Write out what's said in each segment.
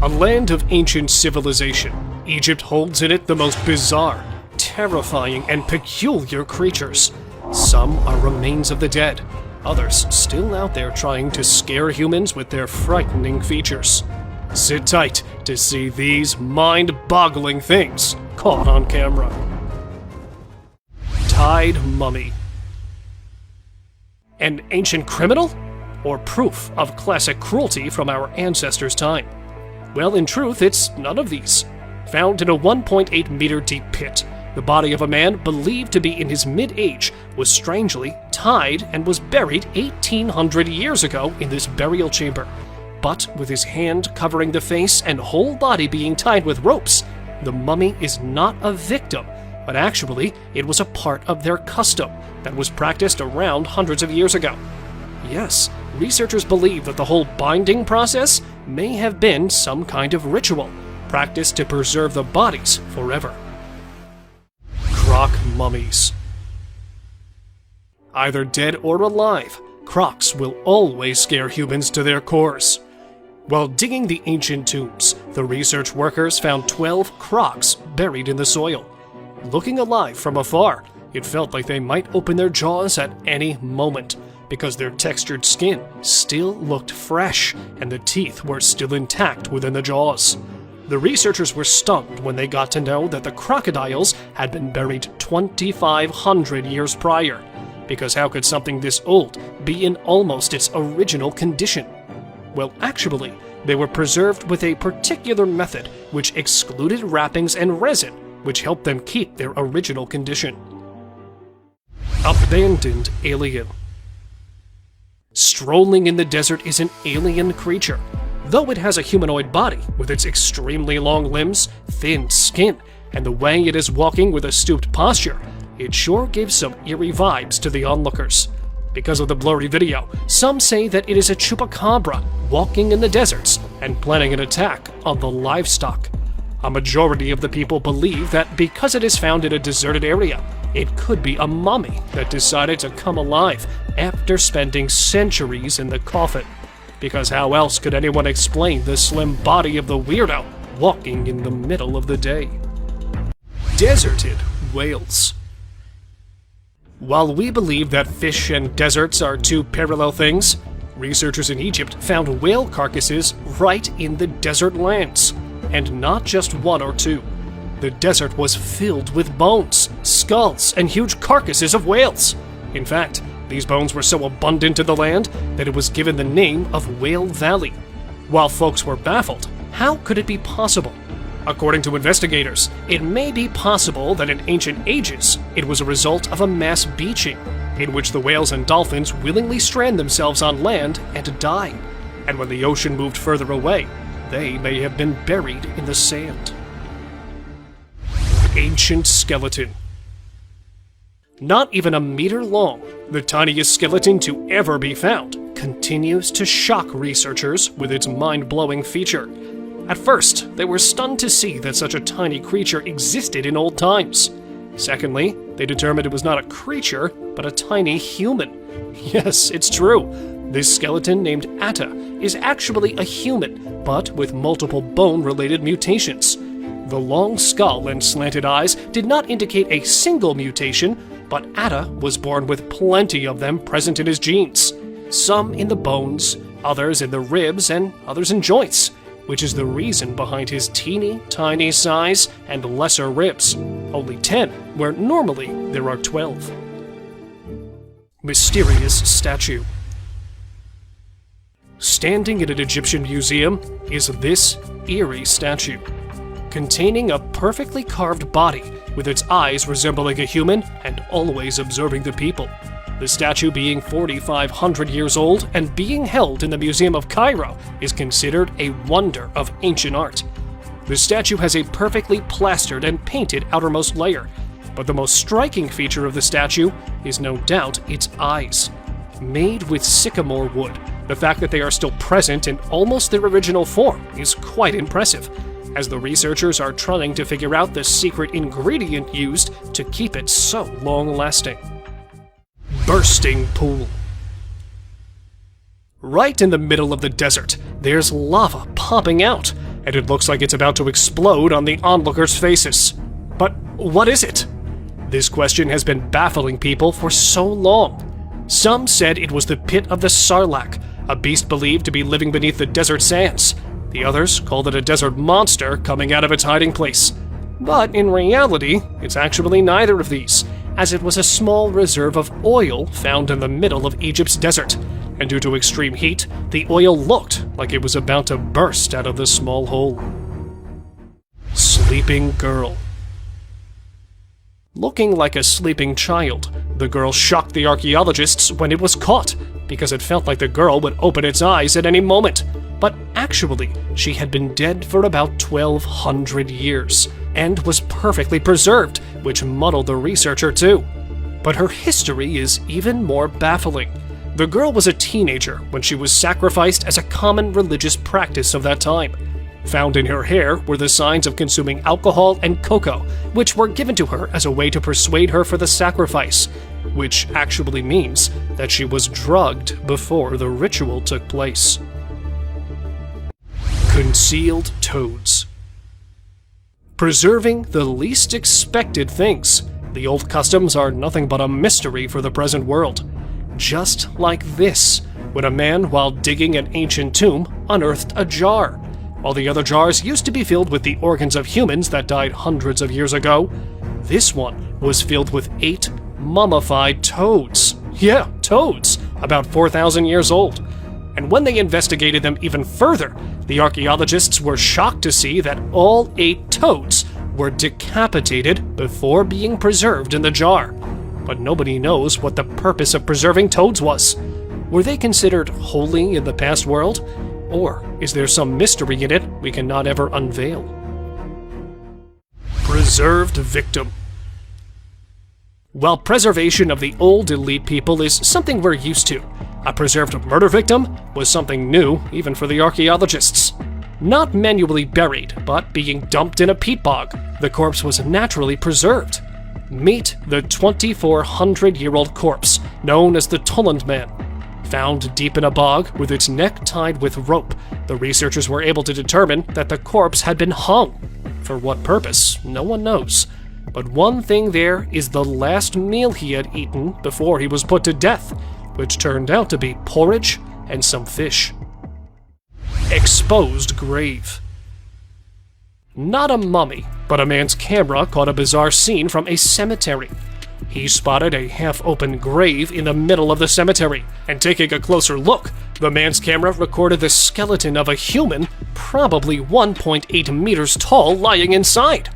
A land of ancient civilization, Egypt holds in it the most bizarre, terrifying, and peculiar creatures. Some are remains of the dead, others still out there trying to scare humans with their frightening features. Sit tight to see these mind-boggling things caught on camera. Tied mummy. An ancient criminal? Or proof of classic cruelty from our ancestors' time? Well, in truth, it's none of these. Found in a 1.8 meter deep pit, the body of a man believed to be in his mid-age was strangely tied and was buried 1,800 years ago in this burial chamber. But with his hand covering the face and whole body being tied with ropes, the mummy is not a victim, but actually it was a part of their custom that was practiced around hundreds of years ago. Yes, researchers believe that the whole binding process may have been some kind of ritual, practiced to preserve the bodies forever. Croc mummies. Either dead or alive, crocs will always scare humans to their cores. While digging the ancient tombs, the research workers found 12 crocs buried in the soil. Looking alive from afar, it felt like they might open their jaws at any moment, because their textured skin still looked fresh and the teeth were still intact within the jaws. The researchers were stunned when they got to know that the crocodiles had been buried 2,500 years prior, because how could something this old be in almost its original condition? Well, actually, they were preserved with a particular method which excluded wrappings and resin, which helped them keep their original condition. Abandoned alien. Strolling in the desert is an alien creature. Though it has a humanoid body with its extremely long limbs, thin skin, and the way it is walking with a stooped posture, it sure gives some eerie vibes to the onlookers. Because of the blurry video, some say that it is a chupacabra walking in the deserts and planning an attack on the livestock. A majority of the people believe that because it is found in a deserted area, it could be a mummy that decided to come alive after spending centuries in the coffin. Because how else could anyone explain the slim body of the weirdo walking in the middle of the day? Deserted whales. While we believe that fish and deserts are two parallel things, researchers in Egypt found whale carcasses right in the desert lands, and not just one or two. The desert was filled with bones, skulls, and huge carcasses of whales. In fact, these bones were so abundant in the land that it was given the name of Whale Valley. While folks were baffled, how could it be possible? According to investigators, it may be possible that in ancient ages, it was a result of a mass beaching, in which the whales and dolphins willingly strand themselves on land and die. And when the ocean moved further away, they may have been buried in the sand. Ancient skeleton. Not even a meter long, the tiniest skeleton to ever be found continues to shock researchers with its mind-blowing feature. At first, they were stunned to see that such a tiny creature existed in old times. Secondly, they determined it was not a creature, but a tiny human. Yes, it's true. This skeleton named Atta is actually a human, but with multiple bone-related mutations. The long skull and slanted eyes did not indicate a single mutation, but Atta was born with plenty of them present in his genes. Some in the bones, others in the ribs, and others in joints, which is the reason behind his teeny tiny size and lesser ribs, only 10, where normally there are 12. Mysterious statue. Standing in an Egyptian museum is this eerie statue, containing a perfectly carved body with its eyes resembling a human and always observing the people. The statue, being 4,500 years old and being held in the Museum of Cairo, is considered a wonder of ancient art. The statue has a perfectly plastered and painted outermost layer, but the most striking feature of the statue is no doubt its eyes. Made with sycamore wood, the fact that they are still present in almost their original form is quite impressive, as the researchers are trying to figure out the secret ingredient used to keep it so long-lasting. Bursting pool. Right in the middle of the desert, there's lava popping out, and it looks like it's about to explode on the onlookers' faces. But what is it? This question has been baffling people for so long. Some said it was the pit of the Sarlacc, a beast believed to be living beneath the desert sands. The others called it a desert monster coming out of its hiding place. But in reality, it's actually neither of these, as it was a small reserve of oil found in the middle of Egypt's desert, and due to extreme heat, the oil looked like it was about to burst out of the small hole. Sleeping girl. Looking like a sleeping child, the girl shocked the archaeologists when it was caught, because it felt like the girl would open its eyes at any moment. But actually, she had been dead for about 1,200 years, and was perfectly preserved, which muddled the researcher too. But her history is even more baffling. The girl was a teenager when she was sacrificed as a common religious practice of that time. Found in her hair were the signs of consuming alcohol and cocoa, which were given to her as a way to persuade her for the sacrifice, which actually means that she was drugged before the ritual took place. Concealed toads. Preserving the least expected things. The old customs are nothing but a mystery for the present world. Just like this, when a man, while digging an ancient tomb, unearthed a jar. While the other jars used to be filled with the organs of humans that died hundreds of years ago, this one was filled with 8 mummified toads. Yeah, toads, about 4,000 years old. And when they investigated them even further, the archaeologists were shocked to see that all 8 toads were decapitated before being preserved in the jar. But nobody knows what the purpose of preserving toads was. Were they considered holy in the past world? Or is there some mystery in it we cannot ever unveil? Preserved victim. While preservation of the old elite people is something we're used to, a preserved murder victim was something new even for the archaeologists. Not manually buried, but being dumped in a peat bog, the corpse was naturally preserved. Meet the 2,400-year-old corpse, known as the Tulland Man. Found deep in a bog with its neck tied with rope, the researchers were able to determine that the corpse had been hung. For what purpose, no one knows. But one thing there is the last meal he had eaten before he was put to death, which turned out to be porridge and some fish. Exposed grave. Not a mummy, but a man's camera caught a bizarre scene from a cemetery. He spotted a half-open grave in the middle of the cemetery, and taking a closer look, the man's camera recorded the skeleton of a human, probably 1.8 meters tall, lying inside.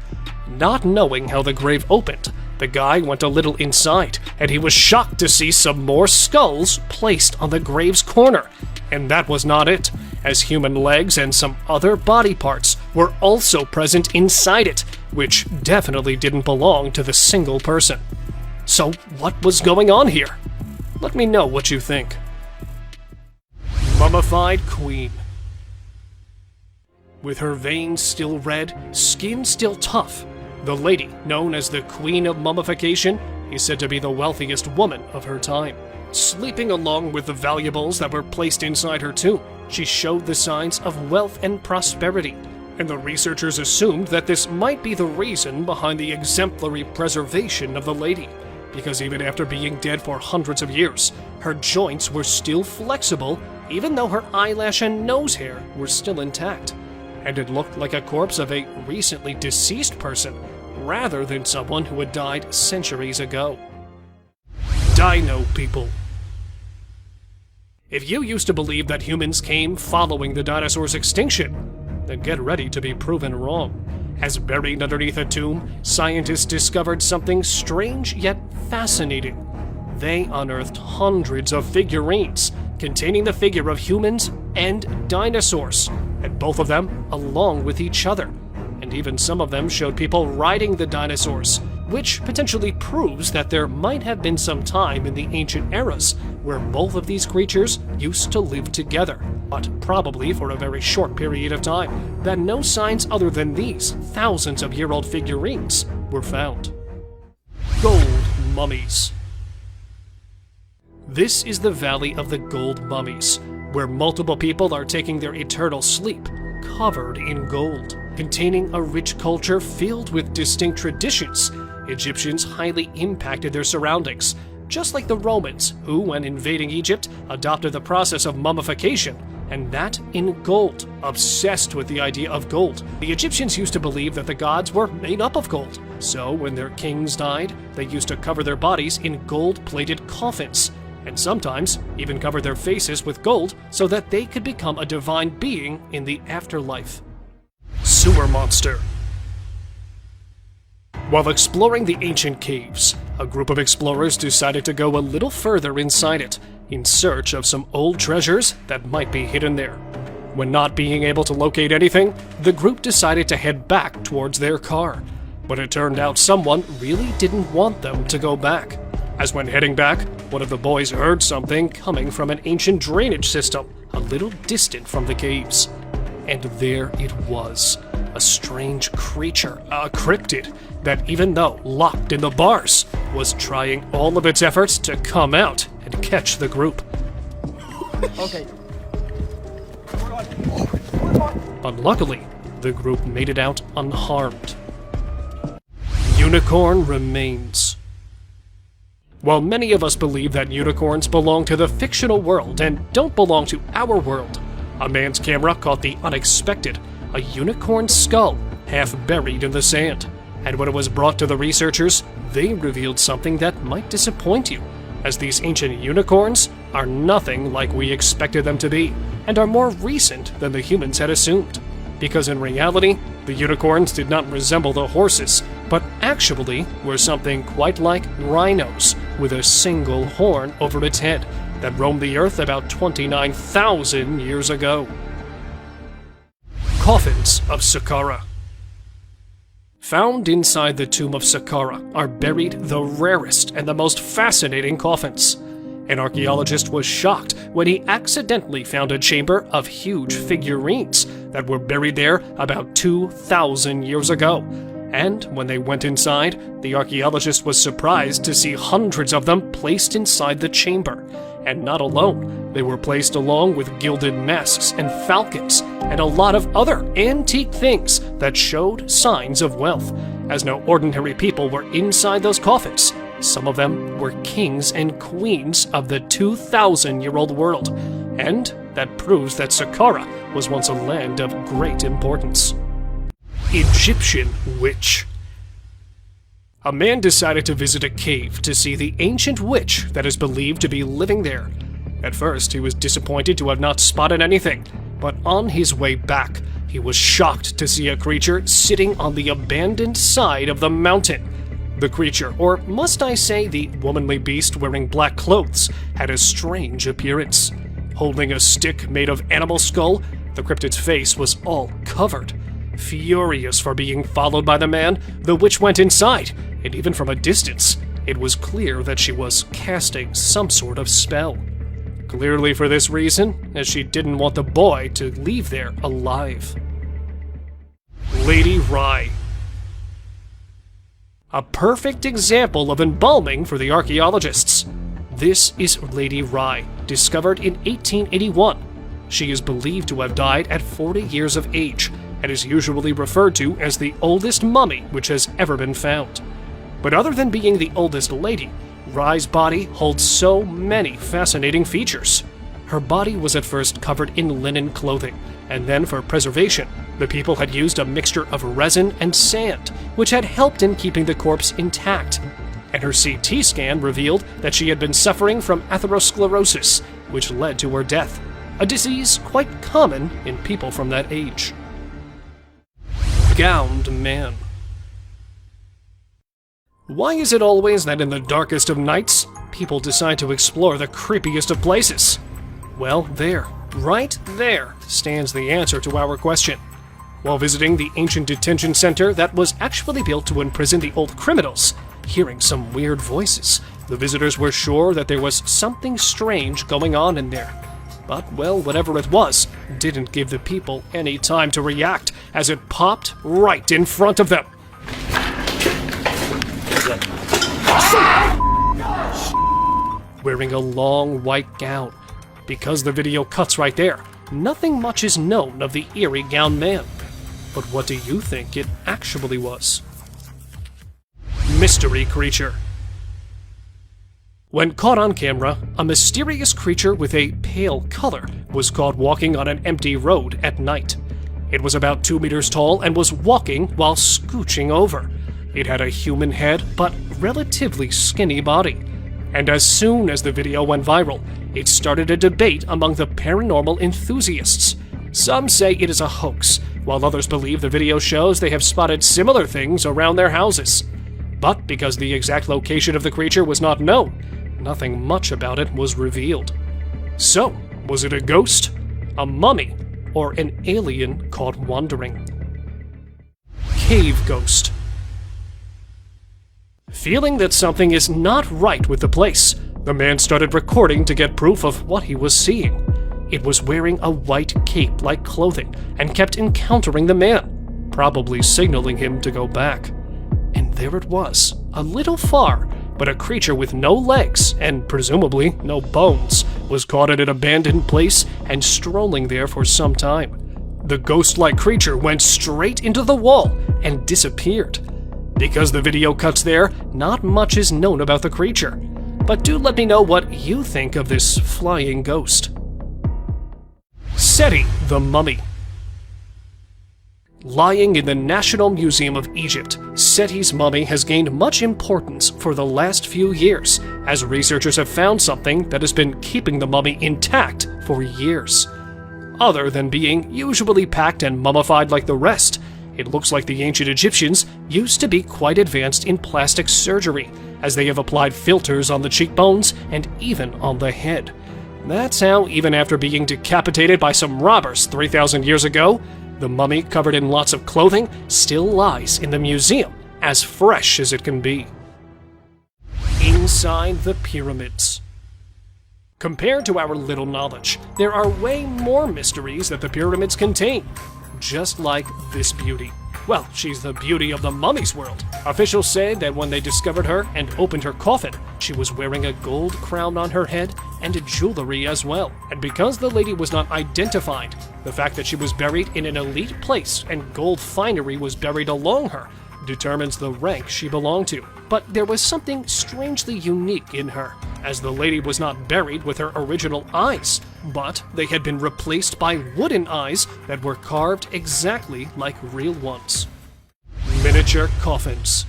Not knowing how the grave opened, the guy went a little inside, and he was shocked to see some more skulls placed on the grave's corner. And that was not it, as human legs and some other body parts were also present inside it, which definitely didn't belong to the single person. So what was going on here? Let me know what you think. Mummified Queen. With her veins still red, skin still tough, the lady, known as the Queen of Mummification, is said to be the wealthiest woman of her time. Sleeping along with the valuables that were placed inside her tomb, she showed the signs of wealth and prosperity, and the researchers assumed that this might be the reason behind the exemplary preservation of the lady, because even after being dead for hundreds of years, her joints were still flexible, even though her eyelash and nose hair were still intact, and it looked like a corpse of a recently deceased person, rather than someone who had died centuries ago. Dino people. If you used to believe that humans came following the dinosaurs' extinction, then get ready to be proven wrong. As buried underneath a tomb, scientists discovered something strange yet fascinating. They unearthed hundreds of figurines containing the figure of humans and dinosaurs, and both of them along with each other. And even some of them showed people riding the dinosaurs, which potentially proves that there might have been some time in the ancient eras where both of these creatures used to live together, but probably for a very short period of time, that no signs other than these thousands-of-year-old figurines were found. Gold mummies. This is the Valley of the Gold Mummies. where multiple people are taking their eternal sleep, covered in gold. Containing a rich culture filled with distinct traditions, Egyptians highly impacted their surroundings, just like the Romans, who, when invading Egypt, adopted the process of mummification, and that in gold. Obsessed with the idea of gold, the Egyptians used to believe that the gods were made up of gold. So when their kings died, they used to cover their bodies in gold-plated coffins, and sometimes even cover their faces with gold so that they could become a divine being in the afterlife. Sewer monster. While exploring the ancient caves, a group of explorers decided to go a little further inside it, in search of some old treasures that might be hidden there. When not being able to locate anything, the group decided to head back towards their car. But it turned out someone really didn't want them to go back, as when heading back, one of the boys heard something coming from an ancient drainage system a little distant from the caves. And there it was, a strange creature, a cryptid, that even though locked in the bars, was trying all of its efforts to come out and catch the group. Okay. But luckily, the group made it out unharmed. Unicorn remains. While many of us believe that unicorns belong to the fictional world and don't belong to our world, a man's camera caught the unexpected, a unicorn skull half buried in the sand. And when it was brought to the researchers, they revealed something that might disappoint you, as these ancient unicorns are nothing like we expected them to be, and are more recent than the humans had assumed. Because in reality, the unicorns did not resemble the horses, but actually were something quite like rhinos, with a single horn over its head, that roamed the earth about 29,000 years ago. Coffins of Saqqara. Found inside the tomb of Saqqara are buried the rarest and the most fascinating coffins. An archaeologist was shocked when he accidentally found a chamber of huge figurines that were buried there about 2,000 years ago. And when they went inside, the archaeologist was surprised to see hundreds of them placed inside the chamber. And not alone, they were placed along with gilded masks and falcons, and a lot of other antique things that showed signs of wealth, as no ordinary people were inside those coffins. Some of them were kings and queens of the 2,000-year-old world, and that proves that Saqqara was once a land of great importance. Egyptian witch. A man decided to visit a cave to see the ancient witch that is believed to be living there. At first, he was disappointed to have not spotted anything, but on his way back, he was shocked to see a creature sitting on the abandoned side of the mountain. The creature, or must I say the womanly beast wearing black clothes, had a strange appearance. Holding a stick made of animal skull, the cryptid's face was all covered. Furious for being followed by the man, the witch went inside, and even from a distance, it was clear that she was casting some sort of spell. Clearly for this reason, as she didn't want the boy to leave there alive. Lady Rye. A perfect example of embalming for the archaeologists. This is Lady Rye, discovered in 1881. She is believed to have died at 40 years of age, and is usually referred to as the oldest mummy which has ever been found. But other than being the oldest lady, Rye's body holds so many fascinating features. Her body was at first covered in linen clothing, and then for preservation, the people had used a mixture of resin and sand, which had helped in keeping the corpse intact. And her CT scan revealed that she had been suffering from atherosclerosis, which led to her death, a disease quite common in people from that age. Gowned man. Why is it always that in the darkest of nights, people decide to explore the creepiest of places? Well, there, right there, stands the answer to our question. While visiting the ancient detention center that was actually built to imprison the old criminals, hearing some weird voices, the visitors were sure that there was something strange going on in there. But, well, whatever it was, didn't give the people any time to react, as it popped right in front of them. Wearing a long white gown, because the video cuts right there, nothing much is known of the eerie gowned man. But what do you think it actually was? Mystery creature. When caught on camera, a mysterious creature with a pale color was caught walking on an empty road at night. It was about 2 meters tall and was walking while scooching over. It had a human head, but relatively skinny body. And as soon as the video went viral, it started a debate among the paranormal enthusiasts. Some say it is a hoax, while others believe the video shows they have spotted similar things around their houses. But because the exact location of the creature was not known, nothing much about it was revealed. So, was it a ghost, a mummy, or an alien caught wandering? Cave ghost. Feeling that something is not right with the place, the man started recording to get proof of what he was seeing. It was wearing a white cape-like clothing and kept encountering the man, probably signaling him to go back. And there it was, a little far, but a creature with no legs and presumably no bones was caught at an abandoned place and strolling there for some time. The ghost-like creature went straight into the wall and disappeared. Because the video cuts there, not much is known about the creature. But do let me know what you think of this flying ghost. Seti the Mummy. Lying in the National Museum of Egypt, Seti's mummy has gained much importance for the last few years, as researchers have found something that has been keeping the mummy intact for years. Other than being usually packed and mummified like the rest, it looks like the ancient Egyptians used to be quite advanced in plastic surgery, as they have applied filters on the cheekbones and even on the head. That's how, even after being decapitated by some robbers 3,000 years ago, the mummy, covered in lots of clothing, still lies in the museum, as fresh as it can be. Inside the pyramids. Compared to our little knowledge, there are way more mysteries that the pyramids contain. Just like this beauty. Well, she's the beauty of the mummy's world. Officials say that when they discovered her and opened her coffin, she was wearing a gold crown on her head and jewelry as well. And because the lady was not identified, the fact that she was buried in an elite place and gold finery was buried along her determines the rank she belonged to. But there was something strangely unique in her, as the lady was not buried with her original eyes, but they had been replaced by wooden eyes that were carved exactly like real ones. Miniature coffins.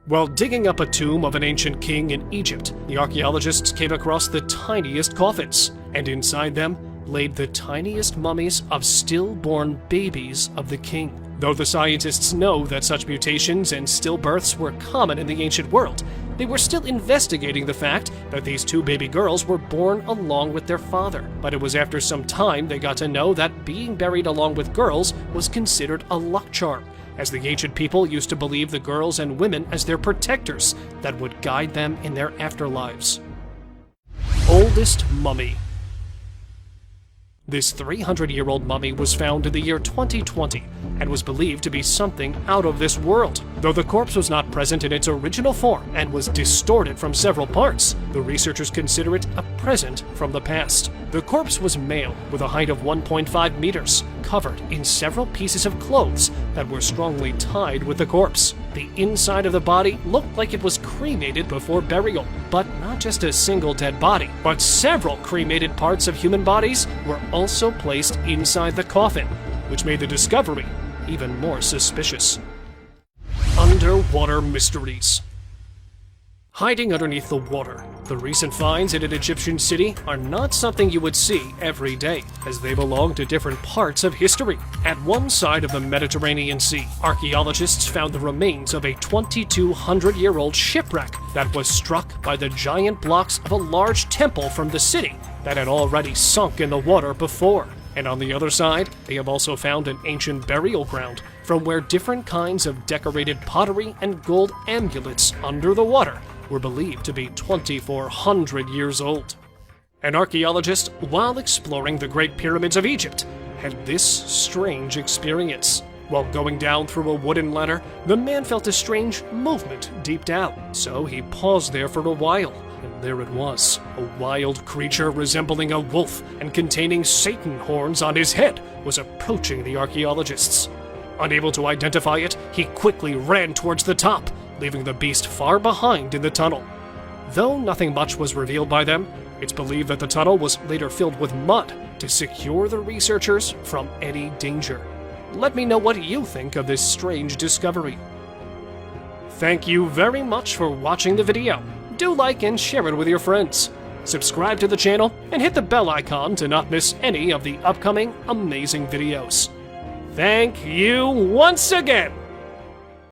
While digging up a tomb of an ancient king in Egypt, the archaeologists came across the tiniest coffins, and inside them laid the tiniest mummies of stillborn babies of the king. Though the scientists know that such mutations and stillbirths were common in the ancient world, they were still investigating the fact that these two baby girls were born along with their father. But it was after some time they got to know that being buried along with girls was considered a luck charm, as the ancient people used to believe the girls and women as their protectors that would guide them in their afterlives. Oldest mummy. This 300-year-old mummy was found in the year 2020 and was believed to be something out of this world. Though the corpse was not present in its original form and was distorted from several parts, the researchers consider it a present from the past. The corpse was male with a height of 1.5 meters, covered in several pieces of clothes that were strongly tied with the corpse. The inside of the body looked like it was cremated before burial, but not just a single dead body, but several cremated parts of human bodies were also placed inside the coffin, which made the discovery even more suspicious. Underwater mysteries. Hiding underneath the water, the recent finds in an Egyptian city are not something you would see every day, as they belong to different parts of history. At one side of the Mediterranean Sea, archaeologists found the remains of a 2,200-year-old shipwreck that was struck by the giant blocks of a large temple from the city that had already sunk in the water before. And on the other side, they have also found an ancient burial ground from where different kinds of decorated pottery and gold amulets under the water were believed to be 2,400 years old. An archaeologist, while exploring the Great Pyramids of Egypt, had this strange experience. While going down through a wooden ladder, the man felt a strange movement deep down, so he paused there for a while. And there it was, a wild creature resembling a wolf and containing Satan horns on his head was approaching the archaeologists. Unable to identify it, he quickly ran towards the top, leaving the beast far behind in the tunnel. Though nothing much was revealed by them, it's believed that the tunnel was later filled with mud to secure the researchers from any danger. Let me know what you think of this strange discovery. Thank you very much for watching the video. Do like and share it with your friends. Subscribe to the channel and hit the bell icon to not miss any of the upcoming amazing videos. Thank you once again!